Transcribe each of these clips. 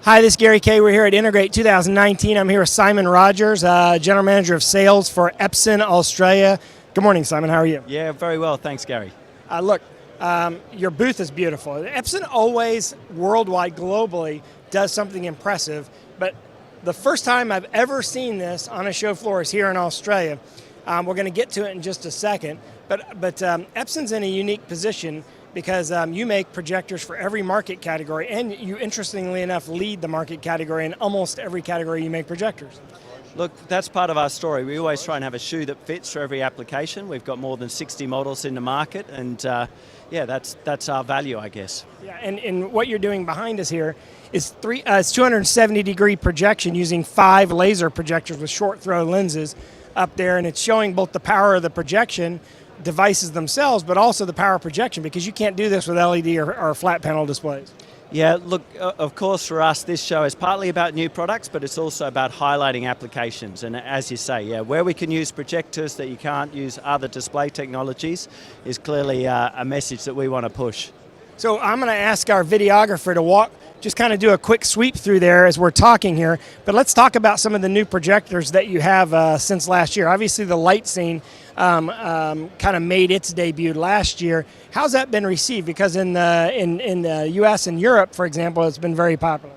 Hi, this is Gary Kayye. We're here at Integrate 2019. I'm here with Simon Rogers, General Manager of Sales for Epson Australia. Good morning, Simon. How are you? Yeah, very well. Thanks, Gary. Look, your booth is beautiful. Epson always, worldwide, globally, does something impressive, but the first time I've ever seen this on a show floor is here in Australia. We're going to get to it in just a second, but Epson's in a unique position because you make projectors for every market category, and you, interestingly enough, lead the market category in almost every category you make projectors. Look, that's part of our story. We always try and have a shoe that fits for every application. We've got more than 60 models in the market, and yeah, that's our value, I guess. Yeah, and what you're doing behind us here is 270-degree projection using 5 laser projectors with short throw lenses up there, and it's showing both the power of the projection devices themselves, but also the power of projection, because you can't do this with LED or flat panel displays. Yeah, look, of course for us this show is partly about new products, but it's also about highlighting applications. And as you say, yeah, where we can use projectors that you can't use other display technologies is clearly a message that we want to push. So I'm going to ask our videographer to just kind of do a quick sweep through there as we're talking here, but let's talk about some of the new projectors that you have since last year. Obviously the light scene kind of made its debut last year. How's that been received? Because in the US and Europe, for example, it's been very popular.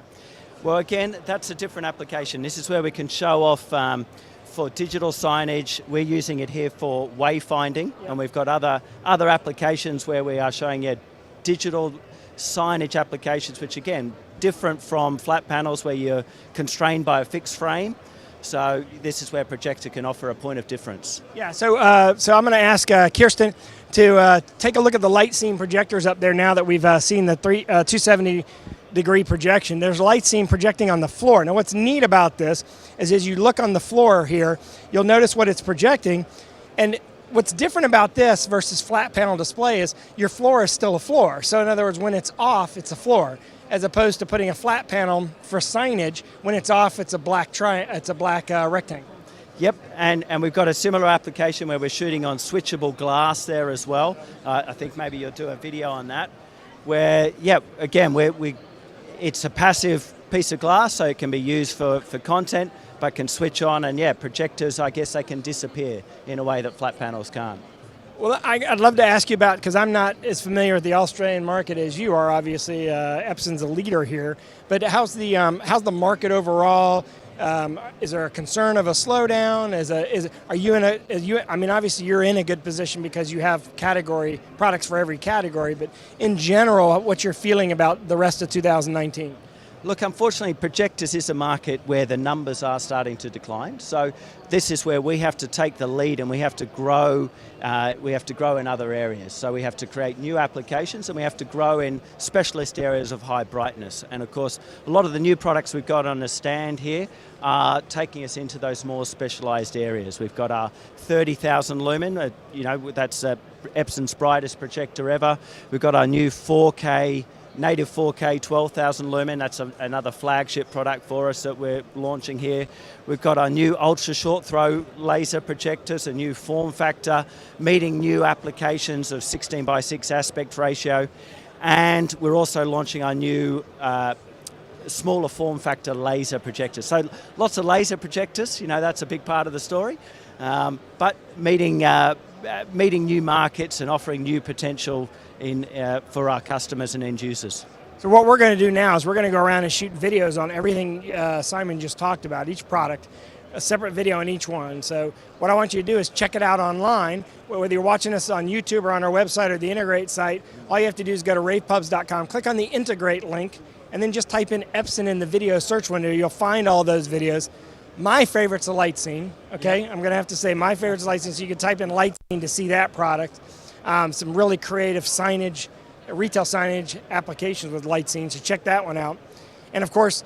Well, again, that's a different application. This is where we can show off for digital signage. We're using it here for wayfinding, and we've got other applications where we are showing digital signage applications, which again, different from flat panels where you're constrained by a fixed frame. So this is where projector can offer a point of difference. Yeah, so I'm going to ask Kirsten to take a look at the light scene projectors up there now that we've seen the 270-degree projection. There's light scene projecting on the floor. Now what's neat about this is as you look on the floor here, you'll notice what it's projecting, and what's different about this versus flat panel display is your floor is still a floor. So in other words, when it's off, it's a floor, as opposed to putting a flat panel for signage. When it's off, it's a black rectangle. Yep, and we've got a similar application where we're shooting on switchable glass there as well. I think maybe you'll do a video on that. Where, yeah, again, it's a passive piece of glass, so it can be used for content, but can switch on, and yeah, projectors, I guess they can disappear in a way that flat panels can't. Well, I'd love to ask you about, because I'm not as familiar with the Australian market as you are. Obviously, Epson's a leader here, but how's the market overall? Is there a concern of a slowdown? I mean, obviously you're in a good position because you have products for every category, but in general, what's your feeling about the rest of 2019? Look, unfortunately, projectors is a market where the numbers are starting to decline. So this is where we have to take the lead, and we have to grow. We have to grow in other areas. So we have to create new applications, and we have to grow in specialist areas of high brightness. And of course, a lot of the new products we've got on the stand here are taking us into those more specialized areas. We've got our 30,000 lumen. That's Epson's brightest projector ever. We've got our new 4K. Native 4K 12,000 lumen, that's another flagship product for us that we're launching here. We've got our new ultra short throw laser projectors, a new form factor, meeting new applications of 16:6 aspect ratio. And we're also launching our new smaller form factor laser projectors. So lots of laser projectors, that's a big part of the story. But meeting new markets and offering new potential for our customers and end users. So what we're going to do now is we're going to go around and shoot videos on everything Simon just talked about, each product, a separate video on each one. So what I want you to do is check it out online, whether you're watching us on YouTube or on our website or the Integrate site. All you have to do is go to ravepubs.com, click on the Integrate link, and then just type in Epson in the video search window. You'll find all those videos. My favorite's the light scene, okay? Yeah. I'm going to have to say my favorite's light scene, so you can type in light scene to see that product. Some really creative signage, retail signage applications with light scenes, so check that one out. And of course,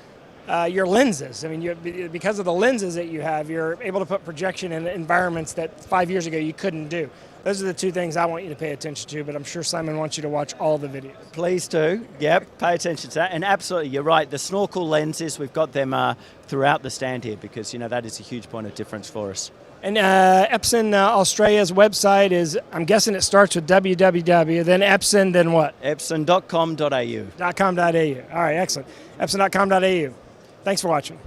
your lenses. I mean, because of the lenses that you have, you're able to put projection in environments that 5 years ago you couldn't do. Those are the two things I want you to pay attention to, but I'm sure Simon wants you to watch all the videos. Please do. Yep, pay attention to that. And absolutely, you're right. The snorkel lenses, we've got them throughout the stand here because, that is a huge point of difference for us. And Epson Australia's website is, I'm guessing it starts with www, then Epson, then what? Epson.com.au. .com.au. All right, excellent. Epson.com.au. Thanks for watching.